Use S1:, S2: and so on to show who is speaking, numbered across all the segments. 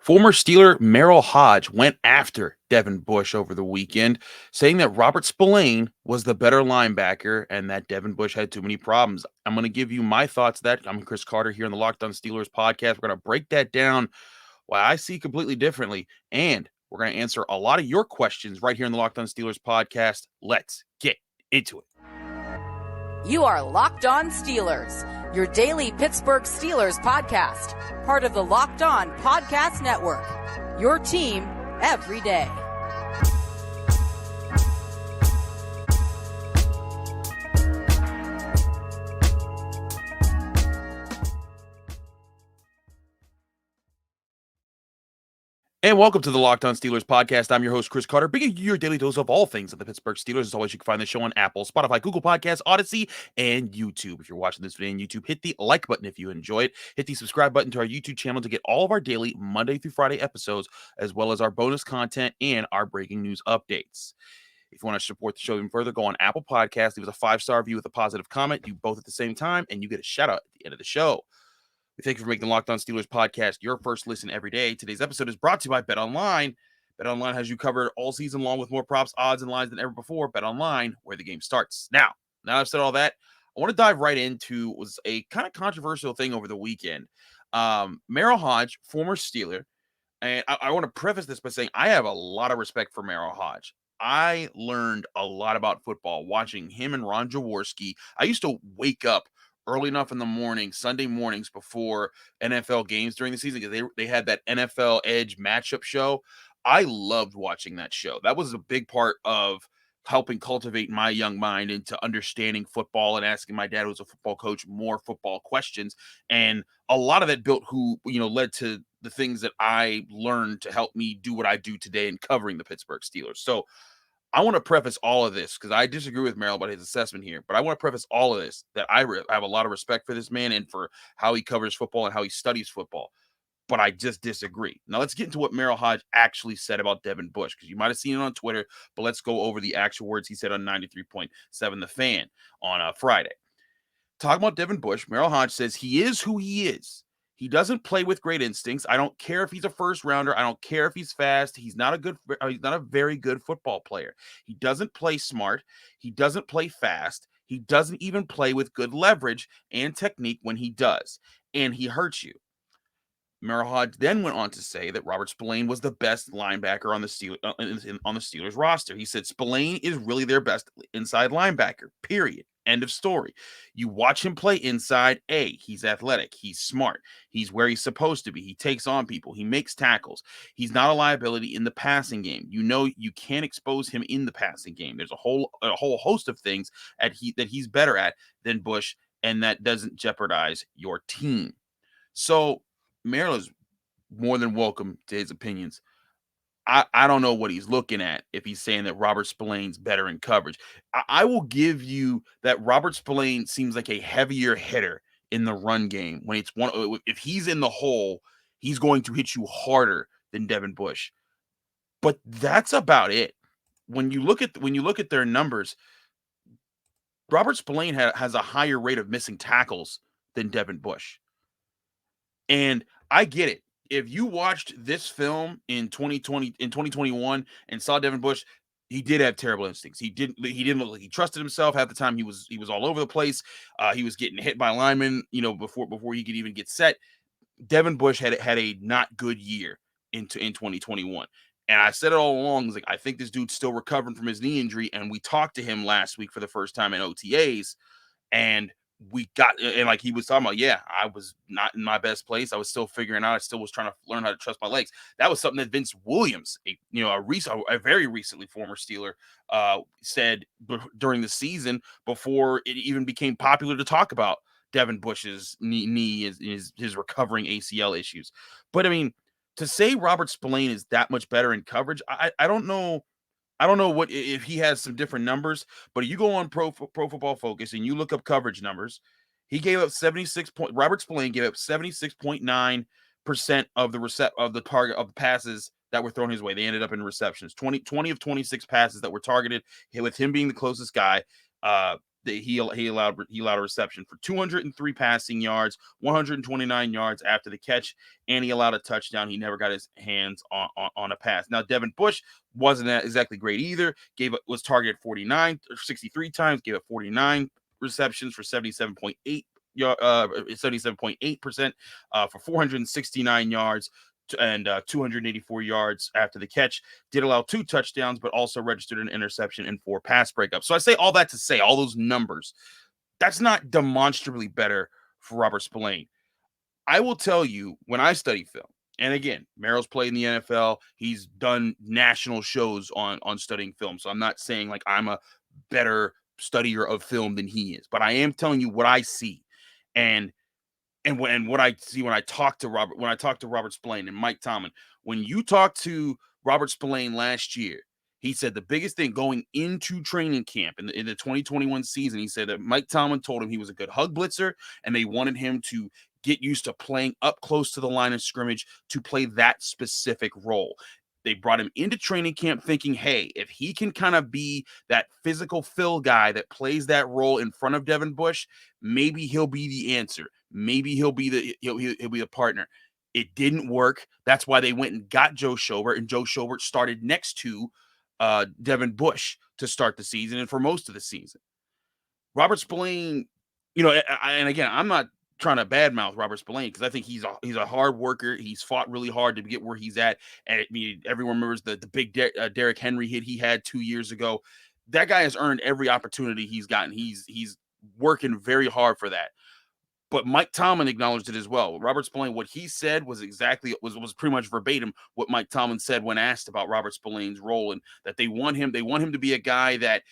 S1: Former Steeler Merril Hoge went after Devin Bush over the weekend, saying that Robert Spillane was the better linebacker and that Devin Bush had too many problems. I'm going to give you my thoughts. I'm Chris Carter here on the Locked On Steelers podcast. We're going to break that down, why I see completely differently, and we're going to answer a lot of your questions right here in the Locked On Steelers podcast. Let's get into it.
S2: You are Locked On Steelers, your daily Pittsburgh Steelers podcast, part of the Locked On Podcast Network, your team every day.
S1: And welcome to the Locked On Steelers podcast. I'm your host, Chris Carter, bringing you your daily dose of all things of the Pittsburgh Steelers. As always, you can find the show on Apple, Spotify, Google Podcasts, Odyssey, and YouTube. If you're watching this video on YouTube, hit the like button if you enjoy it. Hit the subscribe button to our YouTube channel to get all of our daily Monday through Friday episodes, as well as our bonus content and our breaking news updates. If you want to support the show even further, go on Apple Podcasts, leave us a 5-star review with a positive comment. Do both at the same time, and you get a shout out at the end of the show. We thank you for making the Locked On Steelers podcast your first listen every day. Today's episode is brought to you by BetOnline. BetOnline has you covered all season long with more props, odds, and lines than ever before. BetOnline, where the game starts. Now I've said all that, I want to dive right into was a kind of controversial thing over the weekend. Merril Hoge, former Steeler, and I want to preface this by saying I have a lot of respect for Merril Hoge. I learned a lot about football watching him and Ron Jaworski. I used to wake up early enough in the morning, Sunday mornings before NFL games during the season, because they had that NFL Edge matchup show. I loved watching that show. That was a big part of helping cultivate my young mind into understanding football and asking my dad, who was a football coach, more football questions. And a lot of that built led to the things that I learned to help me do what I do today in covering the Pittsburgh Steelers. So I want to preface all of this because I disagree with Merril about his assessment here, but I want to preface all of this that I have a lot of respect for this man and for how he covers football and how he studies football, but I just disagree. Now let's get into what Merril Hoge actually said about Devin Bush, because you might have seen it on Twitter, but let's go over the actual words he said on 93.7 The Fan on Friday. Talking about Devin Bush, Merril Hoge says he is who he is. He doesn't play with great instincts. I don't care if he's a first rounder. I don't care if he's fast. He's not a very good football player. He doesn't play smart. He doesn't play fast. He doesn't even play with good leverage and technique when he does. And he hurts you. Merril Hoge then went on to say that Robert Spillane was the best linebacker on the Steelers roster. He said Spillane is really their best inside linebacker, period. End of story. You watch him play inside. He's athletic. He's smart. He's where he's supposed to be. He takes on people. He makes tackles. He's not a liability in the passing game. You know you can't expose him in the passing game. There's a whole host of things that he's better at than Bush, and that doesn't jeopardize your team. So Merril is more than welcome to his opinions. I don't know what he's looking at if he's saying that Robert Spillane's better in coverage. I will give you that Robert Spillane seems like a heavier hitter in the run game. When it's if he's in the hole, he's going to hit you harder than Devin Bush. But that's about it. When you look at their numbers, Robert Spillane has a higher rate of missing tackles than Devin Bush. And I get it. If you watched this film in 2021 and saw Devin Bush, he did have terrible instincts. He didn't look like he trusted himself. Half the time he was all over the place. He was getting hit by linemen, before he could even get set. Devin Bush had a not good year in 2021. And I said it all along, I think this dude's still recovering from his knee injury. And we talked to him last week for the first time in OTAs, and like he was talking about, I was not in my best place. I was still figuring out. I still was trying to learn how to trust my legs. That was something that Vince Williams, a very recently former Steeler, said during the season before it even became popular to talk about Devin Bush's knee, his recovering ACL issues. But I mean, to say Robert Spillane is that much better in coverage, I don't know. I don't know what if he has some different numbers, but if you go on Pro Football Focus and you look up coverage numbers, he gave up Robert Spillane gave up 76.9% of the target of the passes that were thrown his way. They ended up in receptions. 20 of 26 passes that were targeted, with him being the closest guy. he allowed a reception for 203 passing yards, 129 yards after the catch, and he allowed a touchdown. He never got his hands on a pass. Now, Devin Bush wasn't that exactly great either. Was targeted 63 times, gave it 49 receptions for 77.8%, for 469 yards and 284 yards after the catch. Did allow 2 touchdowns, but also registered an interception and 4 pass breakups. So I say all that to say, all those numbers, that's not demonstrably better for Robert Spillane. I will tell you, when I study film, and again, Merrill's played in the NFL. He's done national shows on studying film. So I'm not saying like I'm a better studier of film than he is, but I am telling you what I see. And what I see when I talk to Robert Spillane and Mike Tomlin. When you talk to Robert Spillane last year, he said the biggest thing going into training camp in the 2021 season, he said that Mike Tomlin told him he was a good hug blitzer, and they wanted him to get used to playing up close to the line of scrimmage to play that specific role. They brought him into training camp thinking, hey, if he can kind of be that physical fill guy that plays that role in front of Devin Bush, maybe he'll be the answer. Maybe he'll be the partner. It didn't work. That's why they went and got Joe Schobert, and Joe Schobert started next to Devin Bush to start the season and for most of the season. Robert Spillane, and again, I'm not trying to badmouth Robert Spillane because I think he's a hard worker. He's fought really hard to get where he's at. And I mean, everyone remembers the big Derrick Henry hit he had 2 years ago. That guy has earned every opportunity he's gotten. He's working very hard for that. But Mike Tomlin acknowledged it as well. Robert Spillane, what he said was pretty much verbatim what Mike Tomlin said when asked about Robert Spillane's role, and that they want him to be a guy that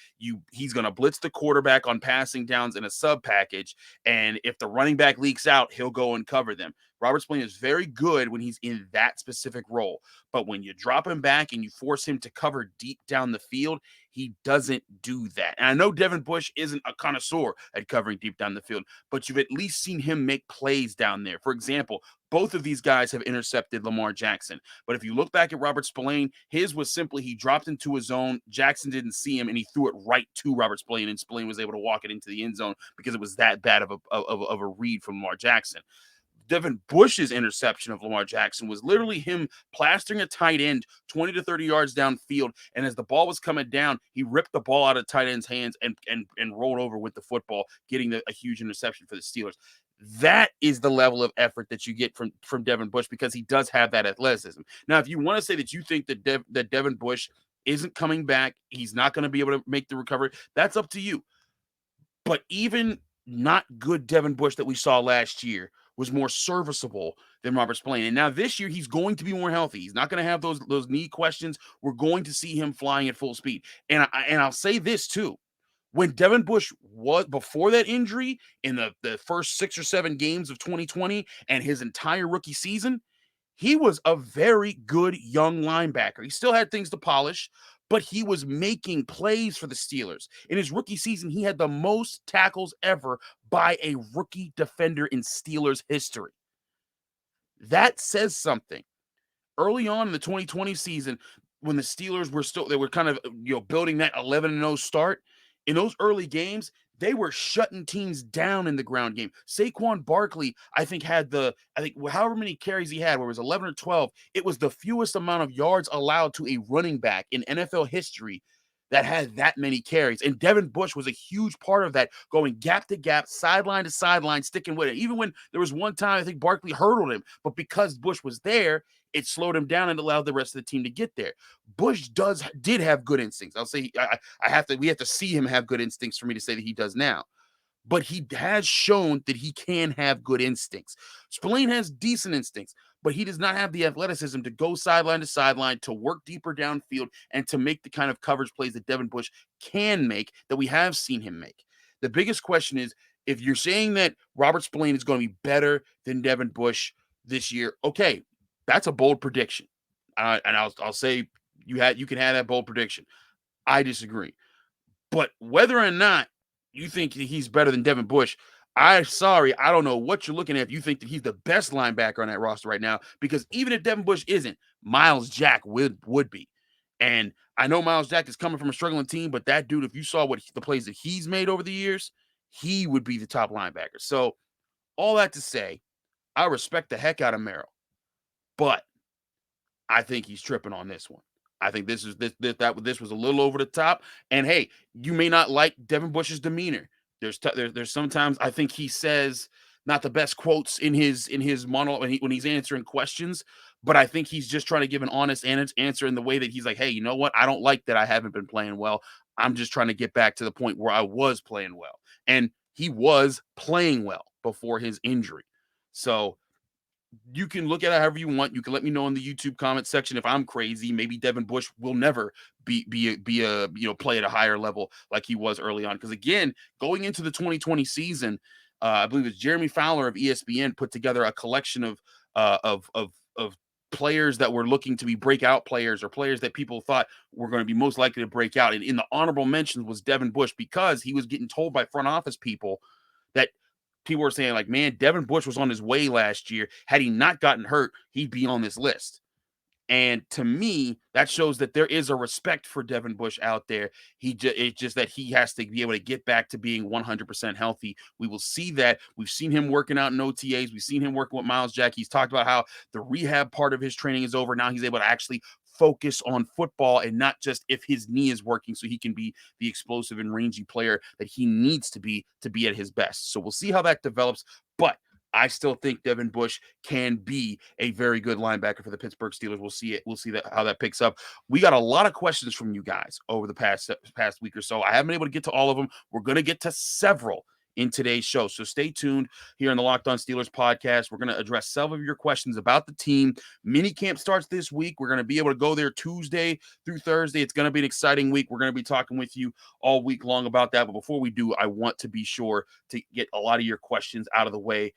S1: he's going to blitz the quarterback on passing downs in a sub package, and if the running back leaks out, he'll go and cover them. Robert Spillane is very good when he's in that specific role, but when you drop him back and you force him to cover deep down the field, he doesn't do that. And I know Devin Bush isn't a connoisseur at covering deep down the field, but you've at least seen him make plays down there. For example, both of these guys have intercepted Lamar Jackson. But if you look back at Robert Spillane, his was simply he dropped into a zone, Jackson didn't see him, and he threw it right to Robert Spillane, and Spillane was able to walk it into the end zone because it was that bad of a read from Lamar Jackson. Devin Bush's interception of Lamar Jackson was literally him plastering a tight end 20 to 30 yards downfield, and as the ball was coming down, he ripped the ball out of tight end's hands and rolled over with the football, getting a huge interception for the Steelers. That is the level of effort that you get from Devin Bush because he does have that athleticism. Now, if you want to say that you think that Devin Bush isn't coming back, he's not going to be able to make the recovery, that's up to you. But even not good Devin Bush that we saw last year was more serviceable than Robert Spillane. And now this year, he's going to be more healthy. He's not going to have those knee questions. We're going to see him flying at full speed. And I'll say this too. When Devin Bush was before that injury in the first 6 or 7 games of 2020 and his entire rookie season, he was a very good young linebacker. He still had things to polish, but he was making plays for the Steelers. In his rookie season, he had the most tackles ever by a rookie defender in Steelers history. That says something. Early on in the 2020 season, when the Steelers were kind of building that 11-0 start, in those early games, they were shutting teams down in the ground game. Saquon Barkley, I think however many carries he had, where it was 11 or 12, it was the fewest amount of yards allowed to a running back in NFL history that had that many carries. And Devin Bush was a huge part of that, going gap to gap, sideline to sideline, sticking with it. Even when there was one time I think Barkley hurdled him, but because Bush was there, it slowed him down and allowed the rest of the team to get there. Bush did have good instincts. I'll say we have to see him have good instincts for me to say that he does now. But he has shown that he can have good instincts. Spillane has decent instincts, but he does not have the athleticism to go sideline to sideline, to work deeper downfield, and to make the kind of coverage plays that Devin Bush can make, that we have seen him make. The biggest question is, if you're saying that Robert Spillane is going to be better than Devin Bush this year, okay, that's a bold prediction. And I'll say you can have that bold prediction. I disagree. But whether or not you think he's better than Devin Bush, I don't know what you're looking at if you think that he's the best linebacker on that roster right now, because even if Devin Bush isn't, Myles Jack would be. And I know Myles Jack is coming from a struggling team, but that dude, if you saw the plays that he's made over the years, he would be the top linebacker. So all that to say, I respect the heck out of Merril, but I think he's tripping on this one. I think this was a little over the top. And hey, you may not like Devin Bush's demeanor. There's sometimes I think he says not the best quotes in his monologue when he's answering questions, but I think he's just trying to give an honest answer in the way that he's like, hey, you know what? I don't like that I haven't been playing well. I'm just trying to get back to the point where I was playing well, and he was playing well before his injury. So you can look at it however you want. You can let me know in the YouTube comment section if I'm crazy. Maybe Devin Bush will never be a play at a higher level like he was early on. Because again, going into the 2020 season, I believe it's Jeremy Fowler of ESPN put together a collection of players that were looking to be breakout players or players that people thought were going to be most likely to break out. And in the honorable mentions was Devin Bush, because he was getting told by front office people that people were saying, like, man, Devin Bush was on his way last year. Had he not gotten hurt, he'd be on this list. And to me, that shows that there is a respect for Devin Bush out there. It's just that he has to be able to get back to being 100% healthy. We will see that. We've seen him working out in OTAs. We've seen him working with Myles Jack. He's talked about how the rehab part of his training is over. Now he's able to actually focus on football and not just if his knee is working, so he can be the explosive and rangy player that he needs to be at his best. So we'll see how that develops. But I still think Devin Bush can be a very good linebacker for the Pittsburgh Steelers. We'll see it. We'll see how that picks up. We got a lot of questions from you guys over the past week or so. I haven't been able to get to all of them. We're going to get to several in today's show, so stay tuned here on the Locked On Steelers podcast. We're going to address several of your questions about the team. Mini camp starts this week. We're going to be able to go there Tuesday through Thursday. It's going to be an exciting week. We're going to be talking with you all week long about that. But before we do, I want to be sure to get a lot of your questions out of the way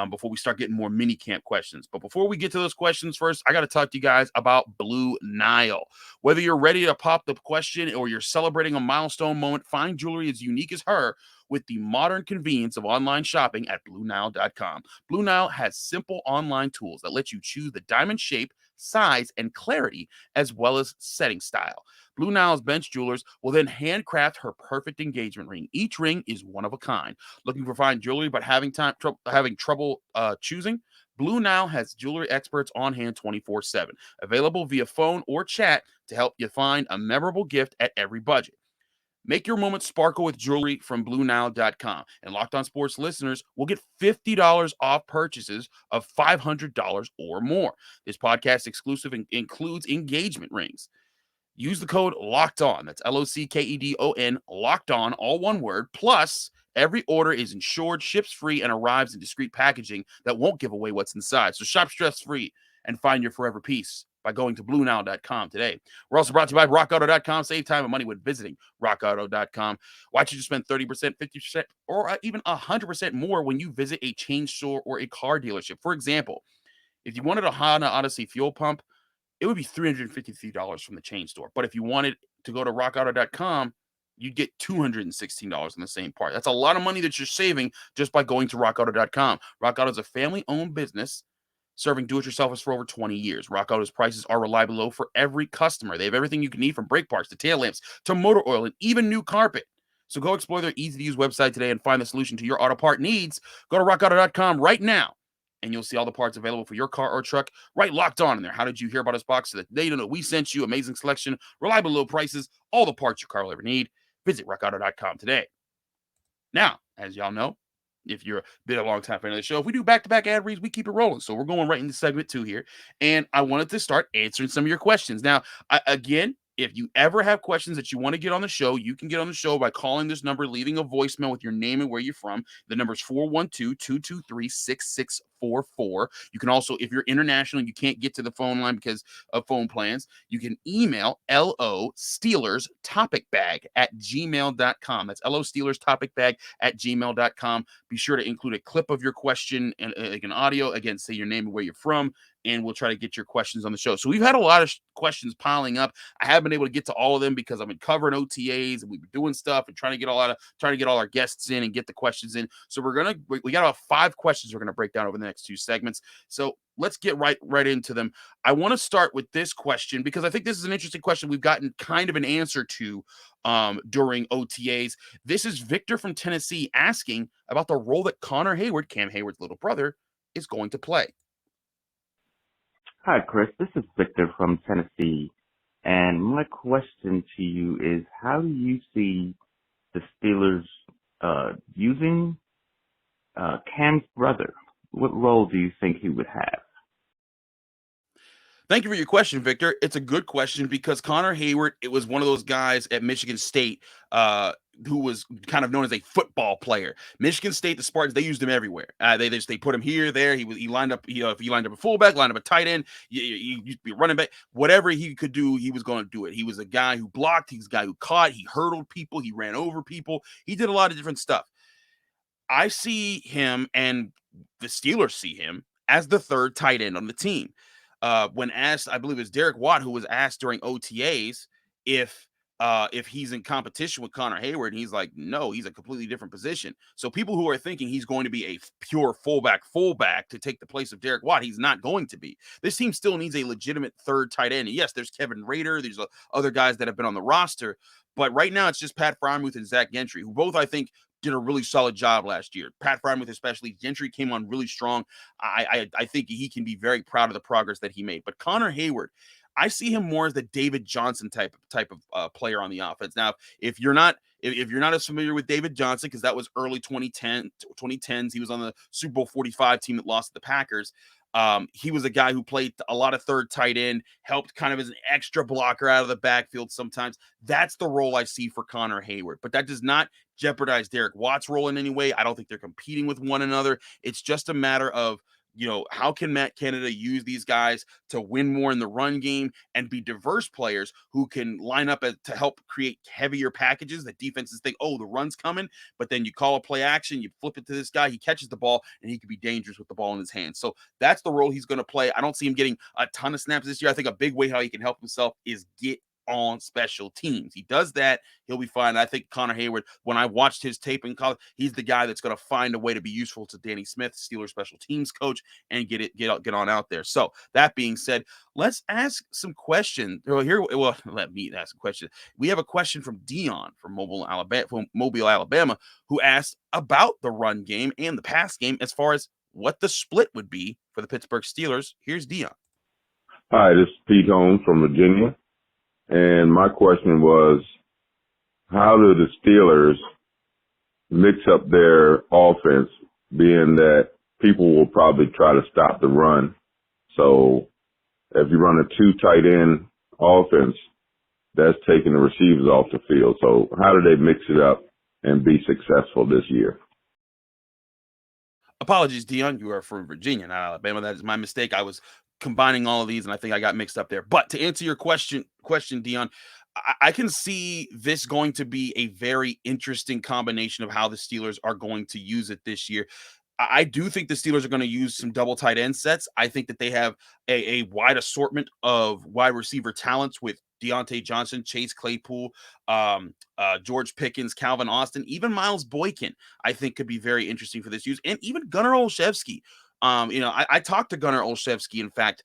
S1: before we start getting more mini camp questions. But before we get to those questions, first, I got to talk to you guys about Blue Nile. Whether you're ready to pop the question or you're celebrating a milestone moment, find jewelry as unique as her with the modern convenience of online shopping at BlueNile.com. Blue Nile has simple online tools that let you choose the diamond shape, size, and clarity, as well as setting style. Blue Nile's bench jewelers will then handcraft her perfect engagement ring. Each ring is one of a kind. Looking for fine jewelry but having trouble choosing? Blue Nile has jewelry experts on hand 24/7, available via phone or chat to help you find a memorable gift at every budget. Make your moment sparkle with jewelry from BlueNile.com. And Locked On Sports listeners will get $50 off purchases of $500 or more. This podcast exclusive includes engagement rings. Use the code Locked On. That's LOCKEDON, Locked On, all one word. Plus, every order is insured, ships free, and arrives in discreet packaging that won't give away what's inside. So shop stress-free and find your forever piece by going to BlueNile.com today. We're also brought to you by RockAuto.com. Save time and money when visiting RockAuto.com. Why should you spend 30%, 50%, or even 100% more when you visit a chain store or a car dealership? For example, if you wanted a Honda Odyssey fuel pump, it would be $353 from the chain store. But if you wanted to go to RockAuto.com, you'd get $216 on the same part. That's a lot of money that you're saving just by going to RockAuto.com. Rock Auto is a family-owned business serving do-it-yourselfers for over 20 years. Rock Auto's prices are reliably low for every customer. They have everything you can need, from brake parts to tail lamps to motor oil and even new carpet. So go explore their easy-to-use website today and find the solution to your auto part needs. Go to RockAuto.com right now, and you'll see all the parts available for your car or truck right locked on in there. How did you hear about us box? So that they know we sent you. Amazing selection, reliable low prices, all the parts your car will ever need. Visit RockAuto.com today. Now, as y'all know, if you're been a long time fan of the show, if we do back-to-back ad reads, we keep it rolling. So we're going right into segment 2 here. And I wanted to start answering some of your questions. Now, again, if you ever have questions that you want to get on the show, you can get on the show by calling this number, leaving a voicemail with your name and where you're from. The number is 412-223-6644. You can also, if you're international and you can't get to the phone line because of phone plans, you can email LOSteelersTopicBag@gmail.com. That's LOSteelersTopicBag@gmail.com. Be sure to include a clip of your question and like an audio. Again, say your name and where you're from, and we'll try to get your questions on the show. So we've had a lot of questions piling up. I haven't been able to get to all of them because I've been covering OTAs and we've been doing stuff and trying to get all our guests in and get the questions in. So we got about 5 questions we're going to break down over the next two segments. So let's get right into them. I want to start with this question because I think this is an interesting question we've gotten kind of an answer to during OTAs. This is Victor from Tennessee asking about the role that Connor Heyward, Cam Heyward's little brother, is going to play.
S3: Hi, Chris. This is Victor from Tennessee. And my question to you is, how do you see the Steelers using Cam's brother? What role do you think he would have?
S1: Thank you for your question, Victor. It's a good question because Connor Heyward, it was one of those guys at Michigan State who was kind of known as a football player. Michigan State, the Spartans, they used him everywhere. They put him here, there. He lined up. If he lined up a fullback, lined up a tight end, he used to be running back. Whatever he could do, he was going to do it. He was a guy who blocked. He was a guy who caught. He hurdled people. He ran over people. He did a lot of different stuff. I see him, and the Steelers see him as the third tight end on the team. When asked, I believe it was Derek Watt who was asked during OTAs if he's in competition with Connor Heyward, and he's like, no, he's a completely different position. So people who are thinking he's going to be a pure fullback to take the place of Derek Watt, he's not going to be. This team still needs a legitimate third tight end. And yes, there's Kevin Rader, there's other guys that have been on the roster, but right now it's just Pat Freiermuth and Zach Gentry, who both, I think, did a really solid job last year. Pat Freiermuth, especially. Gentry came on really strong. I think he can be very proud of the progress that he made. But Connor Heyward, I see him more as the David Johnson type of player on the offense. Now, if you're not as familiar with David Johnson, because that was early 2010s, he was on the Super Bowl 45 team that lost to the Packers. He was a guy who played a lot of third tight end, helped kind of as an extra blocker out of the backfield sometimes. That's the role I see for Connor Heyward, but that does not jeopardize Derek Watt's role in any way. I don't think they're competing with one another. It's just a matter of, how can Matt Canada use these guys to win more in the run game and be diverse players who can line up to help create heavier packages that defenses think, oh, the run's coming, but then you call a play action, you flip it to this guy, he catches the ball, and he could be dangerous with the ball in his hands. So that's the role he's going to play. I don't see him getting a ton of snaps this year. I think a big way how he can help himself is get on special teams. He does that, he'll be fine. I think Connor Heyward, when I watched his tape in college, he's the guy that's going to find a way to be useful to Danny Smith, Steelers special teams coach, and get on out there. So that being said, let's ask some questions. Let me ask a question. We have a question from Dion from Mobile, Alabama, who asked about the run game and the pass game as far as what the split would be for the Pittsburgh Steelers. Here's Dion.
S4: Hi, this is Pete Holmes from Virginia. And my question was, how do the Steelers mix up their offense, being that people will probably try to stop the run? So if you run a two tight end offense, that's taking the receivers off the field. So how do they mix it up and be successful this year?
S1: Apologies, Dion. You are from Virginia, not Alabama. That is my mistake. I was combining all of these, and I think I got mixed up there. But to answer your question, Dion, I can see this going to be a very interesting combination of how the Steelers are going to use it this year. I do think the Steelers are going to use some double tight end sets. I think that they have a wide assortment of wide receiver talents with Deontay Johnson, Chase Claypool, George Pickens, Calvin Austin, even Miles Boykin, I think could be very interesting for this use. And even Gunnar Olszewski. I talked to Gunnar Olszewski, in fact,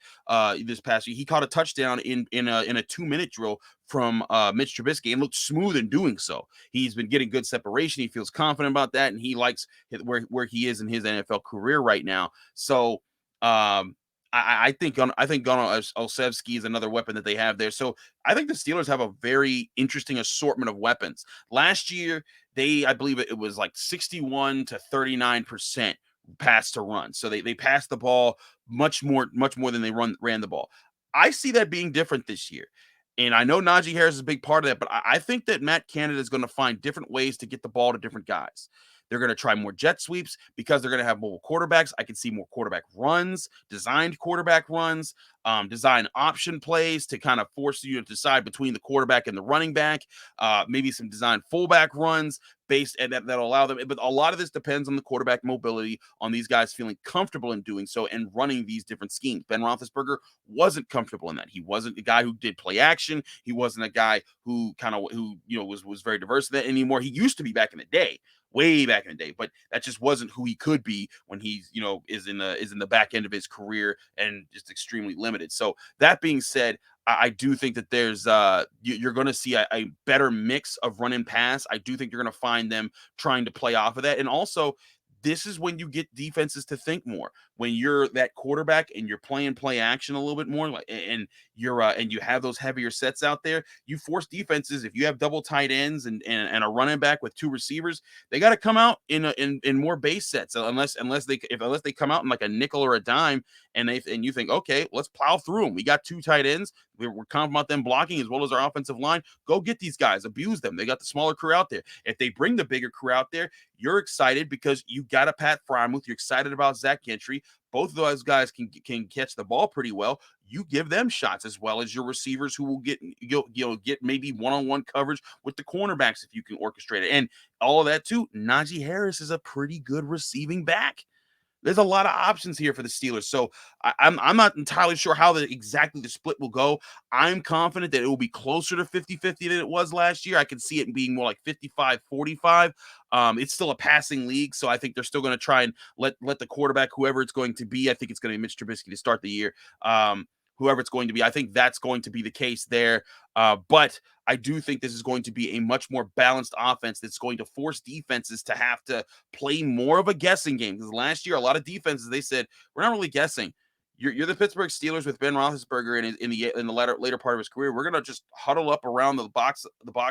S1: this past week. He caught a touchdown in a 2-minute drill from Mitch Trubisky and looked smooth in doing so. He's been getting good separation. He feels confident about that, and he likes where he is in his NFL career right now. So I think Gunnar Olszewski is another weapon that they have there. So I think the Steelers have a very interesting assortment of weapons. Last year, I believe it was like 61 to 39% pass to run. So they passed the ball much more than they ran the ball. I see that being different this year. And I know Najee Harris is a big part of that, but I think that Matt Canada is going to find different ways to get the ball to different guys. They're going to try more jet sweeps because they're going to have mobile quarterbacks. I can see more quarterback runs, designed quarterback runs, design option plays to kind of force you to decide between the quarterback and the running back, maybe some design fullback runs and that'll allow them. But a lot of this depends on the quarterback mobility, on these guys feeling comfortable in doing so and running these different schemes. Ben Roethlisberger wasn't comfortable in that. He wasn't the guy who did play action. He wasn't a guy who was very diverse in that anymore. He used to be back in the day. way back in the day, but that just wasn't who he could be when he's, is in the back end of his career and just extremely limited. So that being said, I do think that there's you're going to see a better mix of run and pass. I do think you're going to find them trying to play off of that. And also, this is when you get defenses to think more. When you're that quarterback and you're playing play action a little bit more, and you have those heavier sets out there, you force defenses. If you have double tight ends and a running back with two receivers, they got to come out in more base sets. Unless they come out in like a nickel or a dime, and you think, okay, let's plow through them. We got two tight ends. We're confident about them blocking as well as our offensive line. Go get these guys, abuse them. They got the smaller crew out there. If they bring the bigger crew out there, you're excited because you got a Pat Frymuth. You're excited about Zach Gentry. Both of those guys can catch the ball pretty well. You give them shots as well as your receivers who will get get maybe one-on-one coverage with the cornerbacks if you can orchestrate it. And all of that too, Najee Harris is a pretty good receiving back. There's a lot of options here for the Steelers. So I'm not entirely sure how exactly the split will go. I'm confident that it will be closer to 50-50 than it was last year. I can see it being more like 55-45. It's still a passing league, so I think they're still going to try and let the quarterback, whoever it's going to be, I think it's going to be Mitch Trubisky to start the year. Whoever it's going to be, I think that's going to be the case there. But I do think this is going to be a much more balanced offense that's going to force defenses to have to play more of a guessing game. Because last year, a lot of defenses, they said, we're not really guessing. You're the Pittsburgh Steelers with Ben Roethlisberger in the later part of his career. We're gonna just huddle up around the box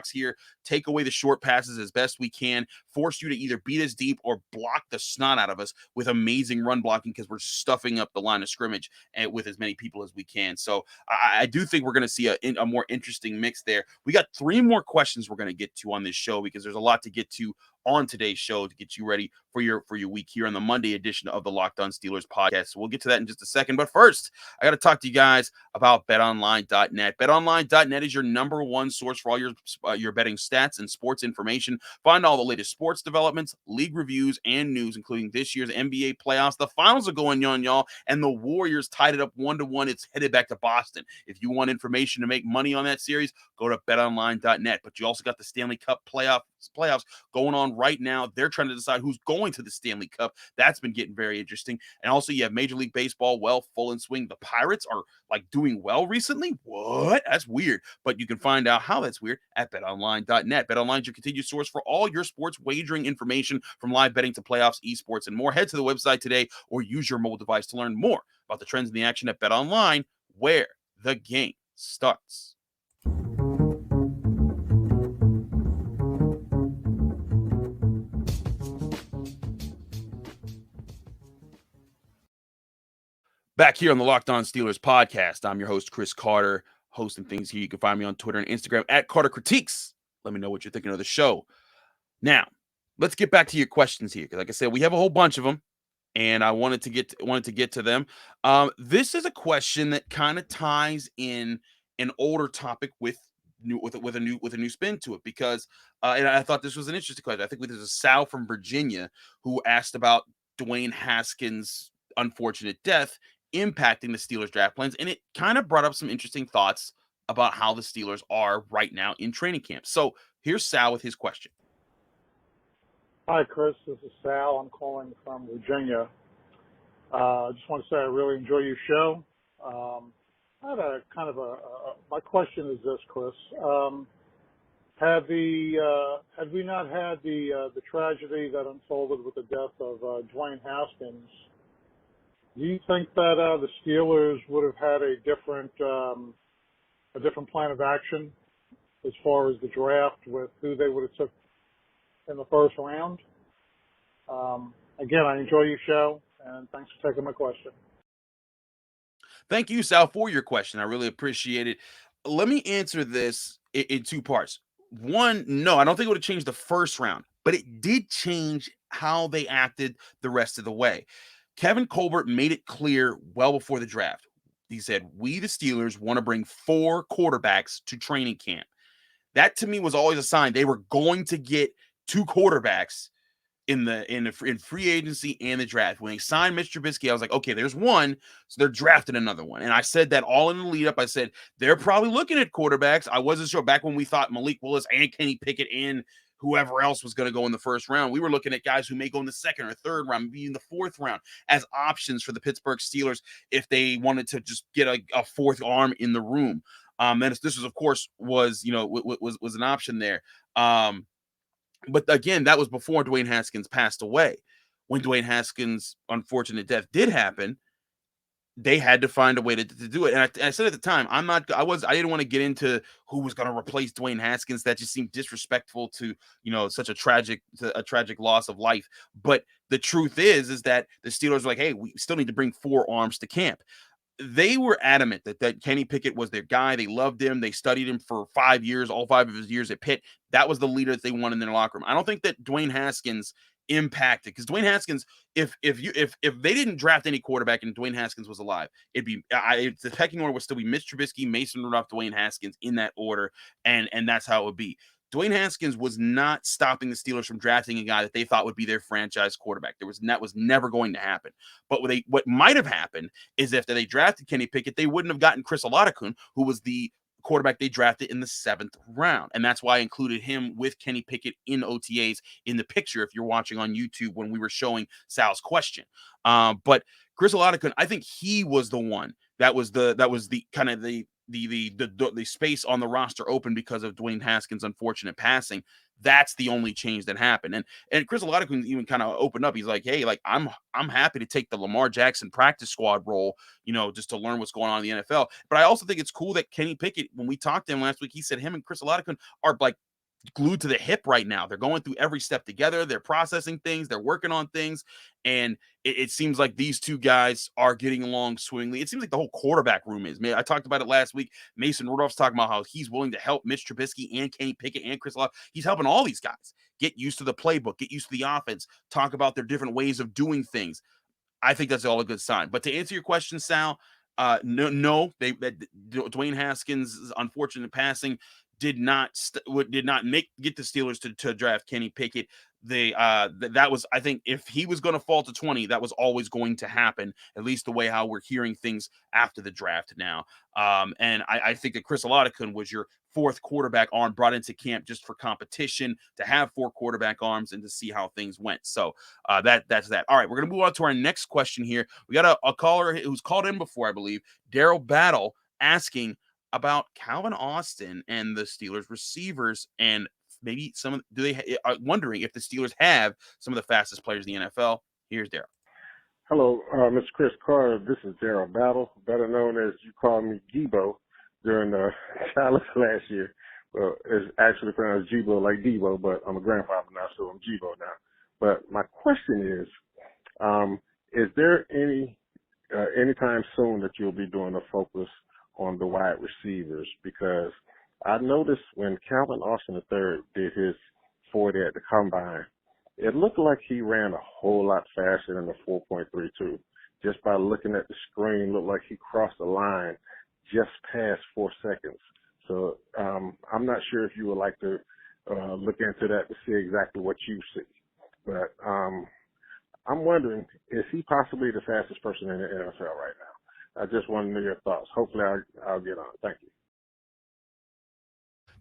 S1: here, take away the short passes as best we can, force you to either beat us deep or block the snot out of us with amazing run blocking because we're stuffing up the line of scrimmage and with as many people as we can. So I do think we're gonna see a more interesting mix there. We got 3 more questions we're gonna get to on this show because there's a lot to get to on today's show to get you ready for your week here on the Monday edition of the Locked On Steelers podcast. So we'll get to that in just a second. But first, I got to talk to you guys about betonline.net. Betonline.net is your number one source for all your betting stats and sports information. Find all the latest sports developments, league reviews, and news, including this year's NBA playoffs. The finals are going on, y'all, and the Warriors tied it up 1-1. It's headed back to Boston. If you want information to make money on that series, go to betonline.net. But you also got the Stanley Cup playoffs going on right now. They're trying to decide who's going to the Stanley Cup. That's been getting very interesting. And also you have Major League Baseball full in swing. The Pirates are doing well recently. What? That's weird. But you can find out how that's weird at betonline.net. BetOnline is your continued source for all your sports wagering information, from live betting to playoffs, esports, and more. Head to the website today or use your mobile device to learn more about the trends in the action at BetOnline, where the game starts. Back here on the Locked On Steelers podcast, I'm your host, Chris Carter, hosting things here. You can find me on Twitter and Instagram at Carter Critiques. Let me know what you're thinking of the show. Now, let's get back to your questions here. Because like I said, we have a whole bunch of them, and I wanted to get to them. This is a question that kind of ties in an older topic with a new spin to it, because and I thought this was an interesting question. I think there's a Sal from Virginia who asked about Dwayne Haskins' unfortunate death impacting the Steelers draft plans, and it kind of brought up some interesting thoughts about how the Steelers are right now in training camp. So here's Sal with his question.
S5: Hi, Chris. This is Sal. I'm calling from Virginia. I just want to say I really enjoy your show. I had a kind of my question is this, Chris. Had we not had the tragedy that unfolded with the death of Dwayne Haskins, do you think that the Steelers would have had a different plan of action as far as the draft with who they would have took in the first round? Again, I enjoy your show, and thanks for taking my question.
S1: Thank you, Sal, for your question. I really appreciate it. Let me answer this in 2 parts. One, no, I don't think it would have changed the first round, but it did change how they acted the rest of the way. Kevin Colbert made it clear well before the draft. He said, we, the Steelers, want to bring 4 quarterbacks to training camp. That, to me, was always a sign they were going to get 2 quarterbacks in free agency and the draft. When they signed Mitch Trubisky, I was like, okay, there's one, so they're drafting another one. And I said that all in the lead up. I said, they're probably looking at quarterbacks. I wasn't sure back when we thought Malik Willis and Kenny Pickett and whoever else was going to go in the first round. We were looking at guys who may go in the second or third round, maybe in the fourth round, as options for the Pittsburgh Steelers if they wanted to just get a fourth arm in the room. And this was, of course, was an option there. But again, that was before Dwayne Haskins passed away. When Dwayne Haskins' unfortunate death did happen, they had to find a way to do it. And I said at the time, I didn't want to get into who was going to replace Dwayne Haskins. That just seemed disrespectful to, such a tragic loss of life. But the truth is that the Steelers were like, hey, we still need to bring 4 arms to camp. They were adamant that Kenny Pickett was their guy. They loved him. They studied him for 5 years, all 5 of his years at Pitt. That was the leader that they wanted in their locker room. I don't think that Dwayne Haskins impacted, because Dwayne Haskins, if they didn't draft any quarterback and Dwayne Haskins was alive, the pecking order would still be Mitch Trubisky, Mason Rudolph, Dwayne Haskins in that order, and that's how it would be. Dwayne Haskins was not stopping the Steelers from drafting a guy that they thought would be their franchise quarterback. That was never going to happen. But what might have happened is if they drafted Kenny Pickett, they wouldn't have gotten Chris Olave, who was the quarterback they drafted in the 7th round. And that's why I included him with Kenny Pickett in OTAs in the picture if you're watching on YouTube when we were showing Sal's question. But Chris Olave, I think he was the one that was the kind of the space on the roster open because of Dwayne Haskins' unfortunate passing. That's the only change that happened. And Chris Olave even kind of opened up. He's like, hey, like I'm happy to take the Lamar Jackson practice squad role, just to learn what's going on in the NFL. But I also think it's cool that Kenny Pickett, when we talked to him last week, he said him and Chris Olave are like glued to the hip right now. They're going through every step together. They're processing things. They're working on things. And it seems like these two guys are getting along swimmingly. It seems like the whole quarterback room is. Man, I talked about it last week. Mason Rudolph's talking about how he's willing to help Mitch Trubisky and Kenny Pickett and Chris Olave. He's helping all these guys get used to the playbook, get used to the offense, talk about their different ways of doing things. I think that's all a good sign. But to answer your question, Sal, no, Dwayne Haskins' unfortunate passing did not get the Steelers to draft Kenny Pickett. That was, I think, if he was going to fall to 20, that was always going to happen, at least the way how we're hearing things after the draft now. And I think that Chris Olave was your 4th quarterback arm brought into camp just for competition, to have 4 quarterback arms and to see how things went. So that's that. All right, we're going to move on to our next question here. We got a caller who's called in before, I believe, Daryl Battle, asking about Calvin Austin and the Steelers receivers, and maybe wondering if the Steelers have some of the fastest players in the NFL. Here's Daryl.
S6: Hello, Mr. Chris Carter. This is Daryl Battle, better known as you called me Debo during the challenge last year. Well, it's actually pronounced Jibo like Debo, but I'm a grandfather now, so I'm Jibo now. But my question is there anytime soon that you'll be doing a focus on the wide receivers? Because I noticed when Calvin Austin III did his 40 at the combine, it looked like he ran a whole lot faster than the 4.32. Just by looking at the screen, looked like he crossed the line just past 4 seconds. So I'm not sure if you would like to look into that to see exactly what you see. But I'm wondering, is he possibly the fastest person in the NFL right now? I just want to know your thoughts. Hopefully I'll get on. Thank you.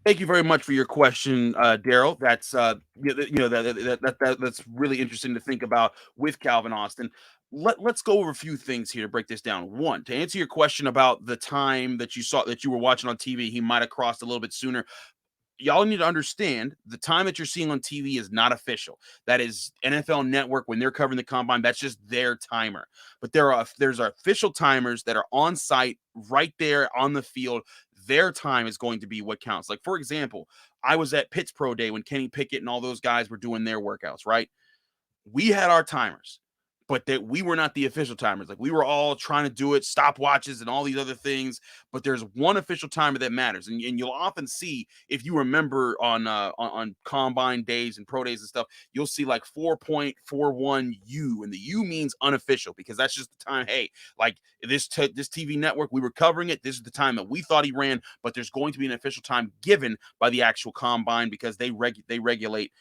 S1: Thank you very much for your question, Daryl. That's that's really interesting to think about with Calvin Austin. Let's go over a few things here to break this down. One, to answer your question about the time that you were watching on TV, he might have crossed a little bit sooner. Y'all need to understand the time that you're seeing on TV is not official. That is NFL Network when they're covering the combine. That's just their timer. But there's official timers that are on site right there on the field. Their time is going to be what counts. Like, for example, I was at Pitt's Pro Day when Kenny Pickett and all those guys were doing their workouts, right? We had our timers, but that we were not the official timers. Like, we were all trying to do it, stopwatches and all these other things. But there's one official timer that matters, and you'll often see, if you remember on combine days and pro days and stuff, you'll see like 4.41 U, and the U means unofficial because that's just the time. Hey, like this TV network, we were covering it. This is the time that we thought he ran, but there's going to be an official time given by the actual combine because they regulate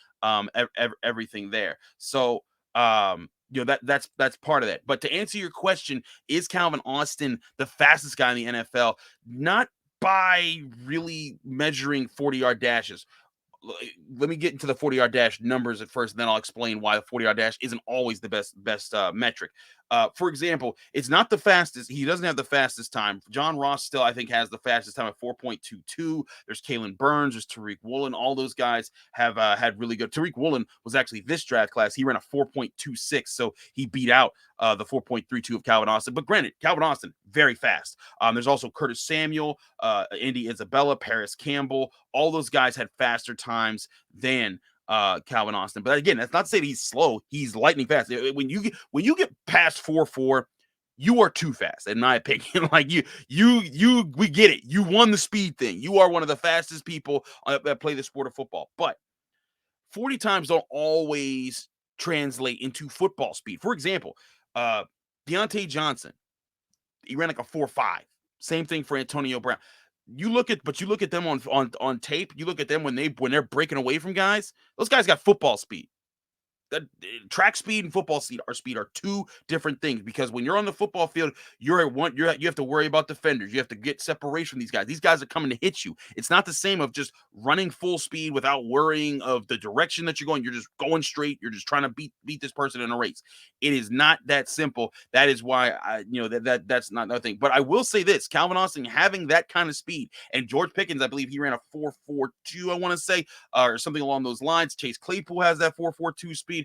S1: everything there. So that's part of that. But to answer your question, is Calvin Austin the fastest guy in the NFL? Not by really measuring 40-yard dashes. let me get into the 40-yard dash numbers at first, and then I'll explain why the 40-yard dash isn't always the best metric. For example, it's not the fastest. He doesn't have the fastest time. John Ross still, I think, has the fastest time at 4.22. There's Kalen Burns. There's Tariq Woolen. All those guys have had really good. Tariq Woolen was actually this draft class. He ran a 4.26, so he beat out the 4.32 of Calvin Austin. But granted, Calvin Austin, very fast. There's also Curtis Samuel, Andy Isabella, Paris Campbell. All those guys had faster times than Calvin Austin. But again, that's not to say that he's slow. He's lightning fast. When you get past 4.4, you are too fast, in my opinion. Like we get it. You won the speed thing. You are one of the fastest people that play the sport of football. But 40 times don't always translate into football speed. For example, Deontay Johnson, he ran like a 4.5. Same thing for Antonio Brown. You look at them on tape. You look at them when they're breaking away from guys. Those guys got football speed. That track speed and football speed are two different things, because when you're on the football field, you have to worry about defenders. You have to get separation from these guys. These guys are coming to hit you. It's not the same of just running full speed without worrying of the direction that you're going. You're just going straight. You're just trying to beat this person in a race. It is not that simple. That is why that's not nothing. But I will say this: Calvin Austin having that kind of speed, and George Pickens, I believe he ran a 4.42, I want to say, or something along those lines. Chase Claypool has that 4.42 speed.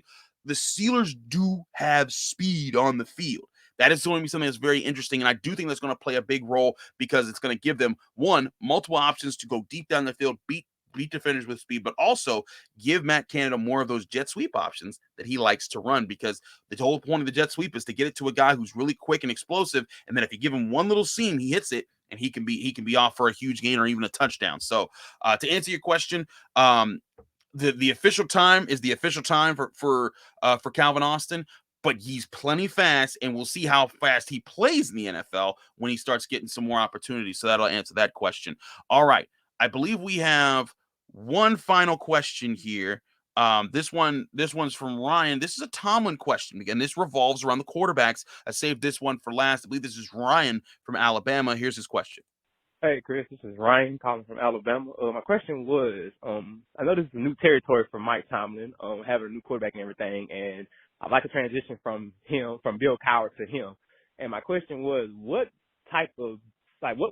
S1: The Steelers do have speed on the field. That is going to be something that's very interesting, and I do think that's going to play a big role, because it's going to give them, one, multiple options to go deep down the field, beat defenders with speed, but also give Matt Canada more of those jet sweep options that he likes to run, because the whole point of the jet sweep is to get it to a guy who's really quick and explosive, and then if you give him one little seam, he hits it, and he can be off for a huge gain or even a touchdown. So to answer your question, the official time is the official time for Calvin Austin, but he's plenty fast, and we'll see how fast he plays in the NFL when he starts getting some more opportunities. So that'll answer that question. All right, I believe we have one final question here. This one's from Ryan. This is a Tomlin question. Again, this revolves around the quarterbacks. I saved this one for last. I believe this is Ryan from Alabama. Here's his question.
S7: Hey, Chris, this is Ryan calling from Alabama. My question was, I know this is a new territory for Mike Tomlin, having a new quarterback and everything, and I'd like to transition from Bill Cowher to him. And my question was, what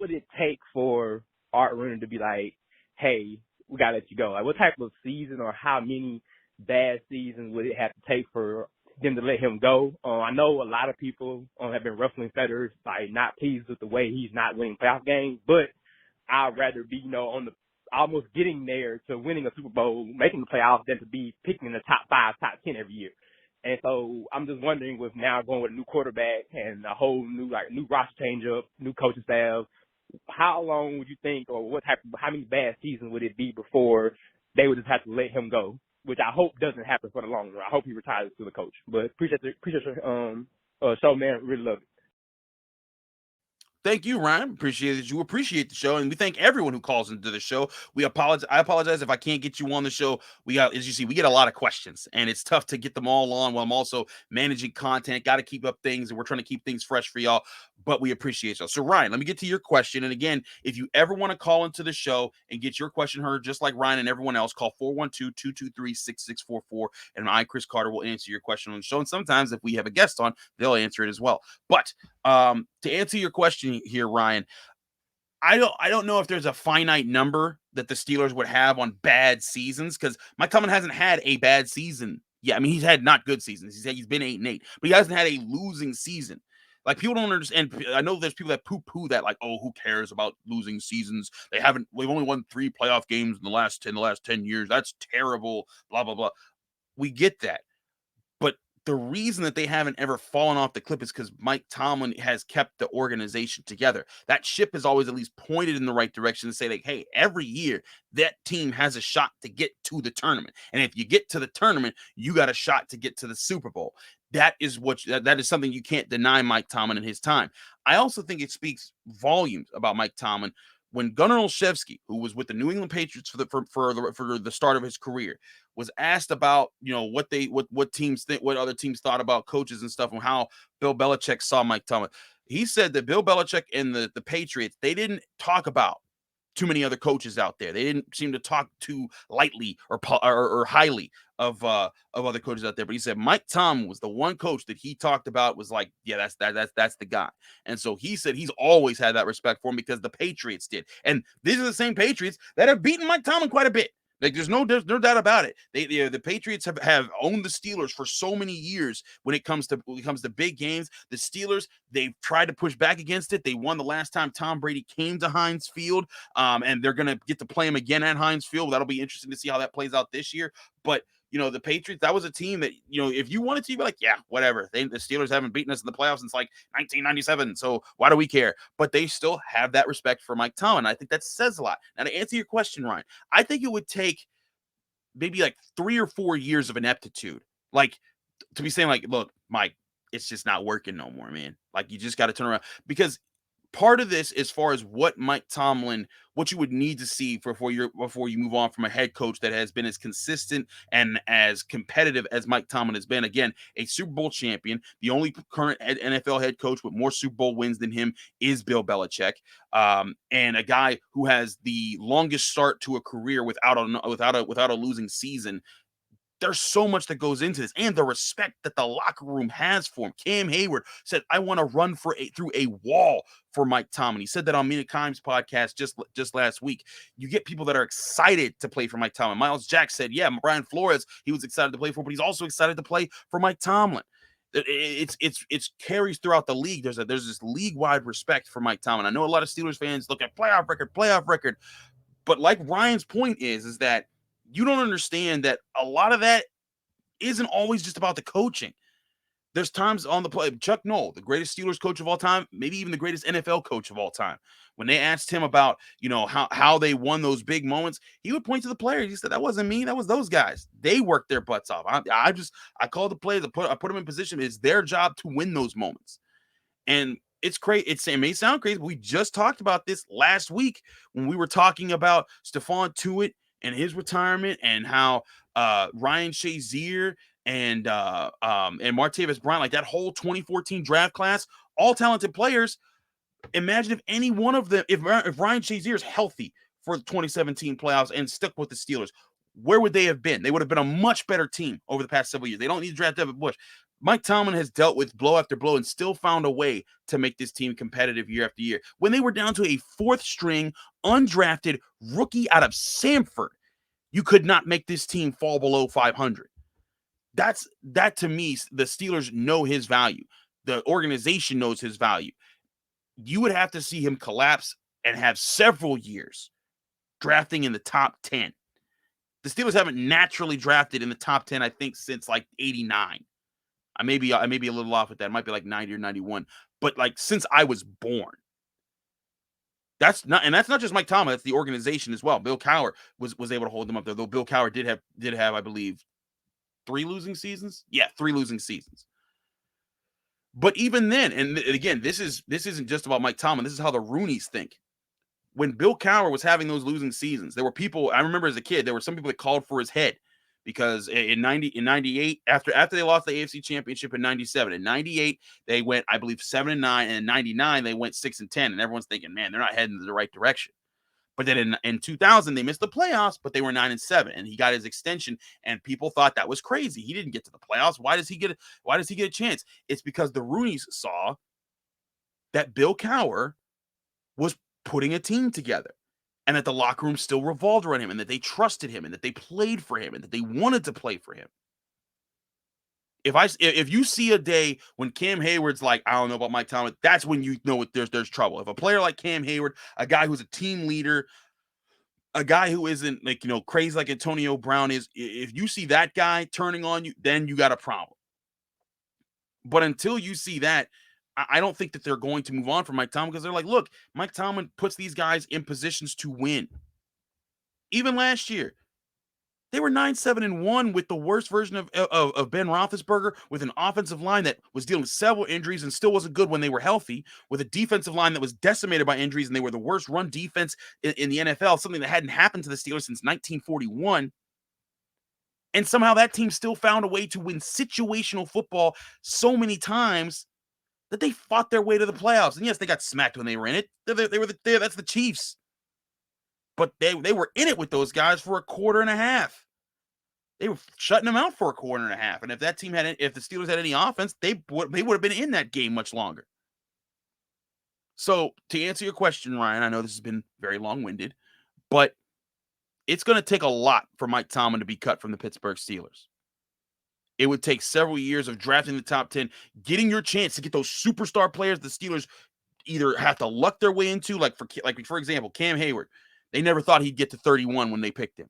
S7: would it take for Art Rooney to be like, hey, we got to let you go? Like, what type of season or how many bad seasons would it have to take for them to let him go? I know a lot of people have been ruffling feathers, like not pleased with the way he's not winning playoff games, but I'd rather be, on the almost getting there to winning a Super Bowl, making the playoffs, than to be picking in the top 5, top 10 every year. And so I'm just wondering, with now going with a new quarterback and a whole new roster change up, new coaching staff, how long would you think, or how many bad seasons would it be before they would just have to let him go? Which I hope doesn't happen for the long run. I hope he retires to the coach. But appreciate your show, man. Really love it.
S1: Thank you, Ryan. Appreciate that you appreciate the show, and we thank everyone who calls into the show. I apologize if I can't get you on the show. As you see, we get a lot of questions, and it's tough to get them all on while I'm also managing content. Got to keep up things, and we're trying to keep things fresh for y'all, but we appreciate y'all. So, Ryan, let me get to your question. And again, if you ever want to call into the show and get your question heard, just like Ryan and everyone else, call 412-223-6644, and I, Chris Carter, will answer your question on the show. And sometimes if we have a guest on, they'll answer it as well. But to answer your question here, Ryan, I don't know if there's a finite number that the Steelers would have on bad seasons, because Mike Tomlin hasn't had a bad season. Yeah, I mean, he's had not good seasons. He's been 8-8, but he hasn't had a losing season. Like, people don't understand. I know there's people that poo-poo that, like, oh, who cares about losing seasons? We've only won 3 playoff games in the last 10 years. That's terrible, blah, blah, blah. We get that. But the reason that they haven't ever fallen off the cliff is because Mike Tomlin has kept the organization together. That ship has always at least pointed in the right direction to say, like, hey, every year that team has a shot to get to the tournament. And if you get to the tournament, you got a shot to get to the Super Bowl. That is something you can't deny Mike Tomlin in his time. I also think it speaks volumes about Mike Tomlin when Gunnar Olszewski, who was with the New England Patriots for the start of his career, was asked about, what other teams thought about coaches and stuff, and how Bill Belichick saw Mike Tomlin. He said that Bill Belichick and the Patriots, they didn't talk about too many other coaches out there. They didn't seem to talk too lightly or highly of other coaches out there. But he said Mike Tomlin was the one coach that he talked about was like, yeah, that's the guy. And so he said he's always had that respect for him because the Patriots did. And these are the same Patriots that have beaten Mike Tomlin quite a bit. Like there's no doubt about it. The Patriots have owned the Steelers for so many years when it comes to big games. The Steelers, they've tried to push back against it. They won the last time Tom Brady came to Heinz Field, and they're gonna get to play him again at Heinz Field. That'll be interesting to see how that plays out this year. But the Patriots, that was a team that, if you wanted to, you'd be like, yeah, whatever. The Steelers haven't beaten us in the playoffs since like 1997, so why do we care? But they still have that respect for Mike Tomlin. I think that says a lot. Now, to answer your question, Ryan, I think it would take maybe like 3 or 4 years of ineptitude, like to be saying like, look, Mike, it's just not working no more, man. Like you just got to turn around, because part of this, as far as what you would need to see before you move on from a head coach that has been as consistent and as competitive as Mike Tomlin has been. Again, a Super Bowl champion. The only current NFL head coach with more Super Bowl wins than him is Bill Belichick, and a guy who has the longest start to a career without a losing season. There's so much that goes into this, and the respect that the locker room has for him. Cam Heyward said, I want to run through a wall for Mike Tomlin. He said that on Mina Kimes' podcast just last week. You get people that are excited to play for Mike Tomlin. Myles Jack said, yeah, Brian Flores, he was excited to play for, but he's also excited to play for Mike Tomlin. It's carries throughout the league. There's this league-wide respect for Mike Tomlin. I know a lot of Steelers fans look at playoff record, but like Ryan's point is that you don't understand that a lot of that isn't always just about the coaching. There's times on the play. Chuck Noll, the greatest Steelers coach of all time, maybe even the greatest NFL coach of all time, when they asked him about, how they won those big moments, he would point to the players. He said, that wasn't me. That was those guys. They worked their butts off. I called the players. I put them in position. It's their job to win those moments. And it's crazy. It may sound crazy, but we just talked about this last week when we were talking about Stephon Tuitt and his retirement, and how Ryan Shazier and Martavis Bryant, like that whole 2014 draft class, all talented players. Imagine if any one of them, if Ryan Shazier is healthy for the 2017 playoffs and stuck with the Steelers, where would they have been? They would have been a much better team over the past several years. They don't need to draft Devin Bush. Mike Tomlin has dealt with blow after blow and still found a way to make this team competitive year after year. When they were down to a fourth string, undrafted rookie out of Samford, you could not make this team fall below 500. That to me, the Steelers know his value. The organization knows his value. You would have to see him collapse and have several years drafting in the top 10. The Steelers haven't naturally drafted in the top 10, I think, since like 89. I may be a little off with that. It might be like 90 or 91, but like since I was born. That's not just Mike Tomlin, that's the organization as well. Bill Cowher was able to hold them up there, though Bill Cowher did have, I believe, 3 losing seasons. Yeah, 3 losing seasons. But even then, and again, this isn't just about Mike Tomlin. This is how the Rooneys think. When Bill Cowher was having those losing seasons, there were people, I remember as a kid, there were some people that called for his head. Because in 98, after they lost the AFC Championship in 97, in 98 they went, I believe, 7-9, and in 99 they went 6-10, and everyone's thinking, man, they're not heading in the right direction. But then in 2000 they missed the playoffs, but they were 9-7, and he got his extension, and people thought that was crazy. He didn't get to the playoffs. Why does he get a chance? It's because the Rooneys saw that Bill Cowher was putting a team together, and that the locker room still revolved around him, and that they trusted him, and that they played for him, and that they wanted to play for him. If you see a day when Cam Heyward's like, I don't know about Mike Tomlin, that's when you know there's trouble. If a player like Cam Heyward, a guy who's a team leader, a guy who isn't like, crazy like Antonio Brown is, if you see that guy turning on you, then you got a problem. But until you see that, I don't think that they're going to move on from Mike Tomlin, because they're like, look, Mike Tomlin puts these guys in positions to win. Even last year, they were 9-7-1 with the worst version of Ben Roethlisberger, with an offensive line that was dealing with several injuries and still wasn't good when they were healthy, with a defensive line that was decimated by injuries, and they were the worst run defense in the NFL, something that hadn't happened to the Steelers since 1941. And somehow that team still found a way to win situational football so many times that they fought their way to the playoffs. And yes, they got smacked when they were in it. That's the Chiefs. but they were in it with those guys for a quarter and a half. They were shutting them out for a quarter and a half. And if that team if the Steelers had any offense, they would have been in that game much longer. So to answer your question, Ryan, I know this has been very long-winded, but it's going to take a lot for Mike Tomlin to be cut from the Pittsburgh Steelers. It would take several years of drafting the top 10, getting your chance to get those superstar players the Steelers either have to luck their way into, like for example, Cam Heyward. They never thought he'd get to 31 when they picked him.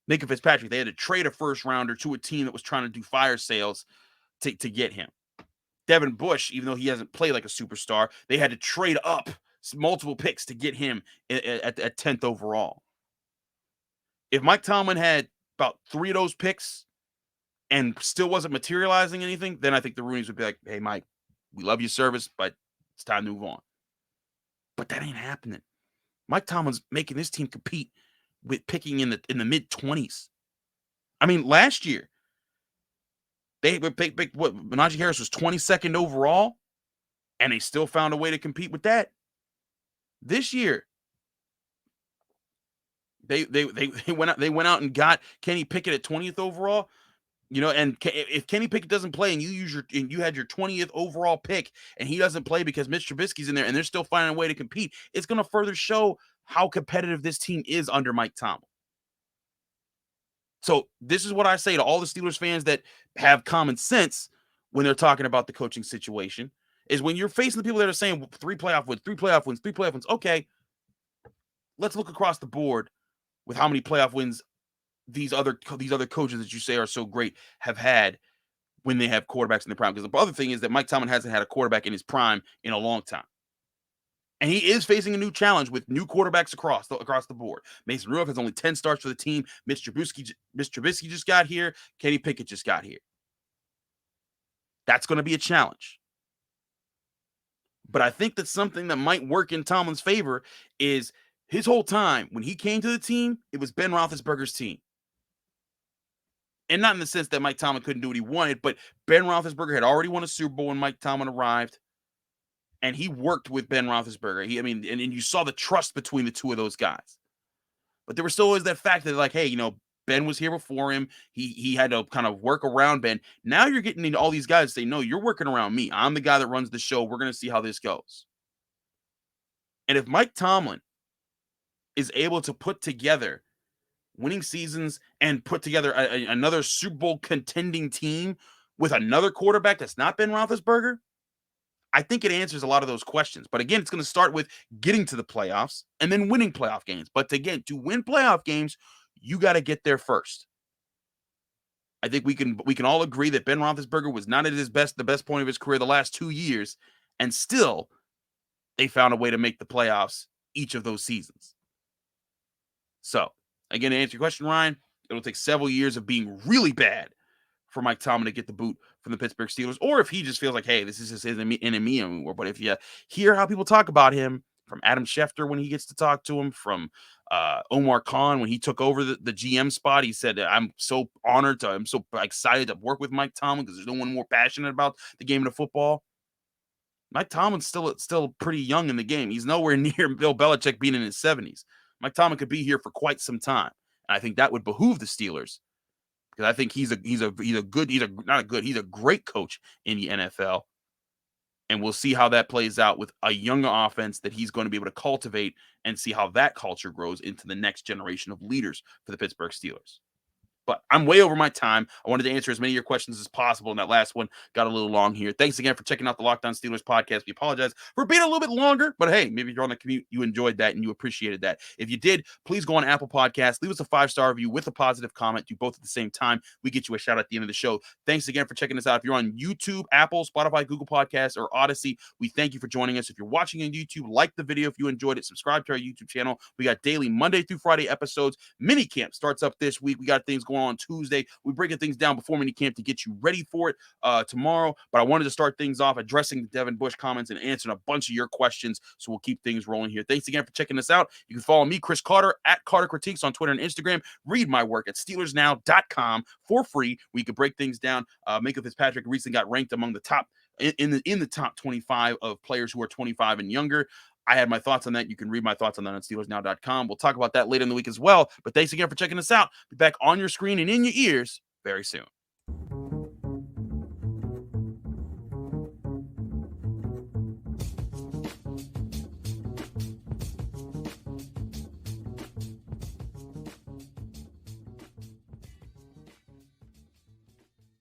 S1: Nick Fitzpatrick, they had to trade a first rounder to a team that was trying to do fire sales to get him. Devin Bush, even though he hasn't played like a superstar, they had to trade up multiple picks to get him at 10th overall. If Mike Tomlin had about 3 of those picks and still wasn't materializing anything, then I think the Rooneys would be like, hey, Mike, we love your service, but it's time to move on. But that ain't happening. Mike Tomlin's making this team compete with picking in the mid-20s. I mean, last year, they picked what Najee Harris was 22nd overall, and they still found a way to compete with that. This year, they went out and got Kenny Pickett at 20th overall. You know, and if Kenny Pickett doesn't play and you had your 20th overall pick and he doesn't play because Mitch Trubisky's in there and they're still finding a way to compete, it's going to further show how competitive this team is under Mike Tomlin. So this is what I say to all the Steelers fans that have common sense when they're talking about the coaching situation, is when you're facing the people that are saying 3 playoff wins. Okay, let's look across the board with how many playoff wins these other coaches that you say are so great have had when they have quarterbacks in the prime. Because the other thing is that Mike Tomlin hasn't had a quarterback in his prime in a long time. And he is facing a new challenge with new quarterbacks across the board. Mason Rudolph has only 10 starts for the team. Mitch Trubisky just got here. Kenny Pickett just got here. That's going to be a challenge. But I think that something that might work in Tomlin's favor is his whole time when he came to the team, it was Ben Roethlisberger's team. And not in the sense that Mike Tomlin couldn't do what he wanted, but Ben Roethlisberger had already won a Super Bowl when Mike Tomlin arrived. And he worked with Ben Roethlisberger. And you saw the trust between the two of those guys. But there was still always that fact that, like, hey, you know, Ben was here before him. He had to kind of work around Ben. Now you're getting into all these guys say, no, you're working around me. I'm the guy that runs the show. We're going to see how this goes. And if Mike Tomlin is able to put together winning seasons and put together another Super Bowl contending team with another quarterback that's not Ben Roethlisberger, I think it answers a lot of those questions. But again, it's going to start with getting to the playoffs and then winning playoff games. But to win playoff games, you got to get there first. I think we can all agree that Ben Roethlisberger was not at the best point of his career the last 2 years, and still they found a way to make the playoffs each of those seasons. So, again, to answer your question, Ryan, it'll take several years of being really bad for Mike Tomlin to get the boot from the Pittsburgh Steelers, or if he just feels like, hey, this is just isn't me anymore. But if you hear how people talk about him, from Adam Schefter when he gets to talk to him, from Omar Khan when he took over the GM spot, he said, I'm so honored I'm so excited to work with Mike Tomlin because there's no one more passionate about the game of football. Mike Tomlin's still pretty young in the game. He's nowhere near Bill Belichick being in his 70s. Mike Tomlin could be here for quite some time. And I think that would behoove the Steelers, because I think he's a great coach in the NFL. And we'll see how that plays out with a younger offense that he's going to be able to cultivate, and see how that culture grows into the next generation of leaders for the Pittsburgh Steelers. But I'm way over my time. I wanted to answer as many of your questions as possible, and that last one got a little long here. Thanks again for checking out the Locked On Steelers podcast. We apologize for being a little bit longer, but hey, maybe if you're on the commute, you enjoyed that and you appreciated that. If you did, please go on Apple Podcasts, leave us a 5-star review with a positive comment. Do both at the same time. We get you a shout out at the end of the show. Thanks again for checking us out. If you're on YouTube, Apple, Spotify, Google Podcasts, or Odyssey, we thank you for joining us. If you're watching on YouTube, like the video if you enjoyed it. Subscribe to our YouTube channel. We got daily Monday through Friday episodes. Mini camp starts up this week. We got things going on Tuesday. We're breaking things down before minicamp to get you ready for it tomorrow. But I wanted to start things off addressing the Devin Bush comments and answering a bunch of your questions. So we'll keep things rolling here. Thanks again for checking us out. You can follow me, Chris Carter, at Carter Critiques on Twitter and Instagram. Read my work at SteelersNow.com for free. We could break things down. Minka Fitzpatrick recently got ranked among the top in the top 25 of players who are 25 and younger. I had my thoughts on that. You can read my thoughts on that on SteelersNow.com. We'll talk about that later in the week as well. But thanks again for checking us out. Be back on your screen and in your ears very soon.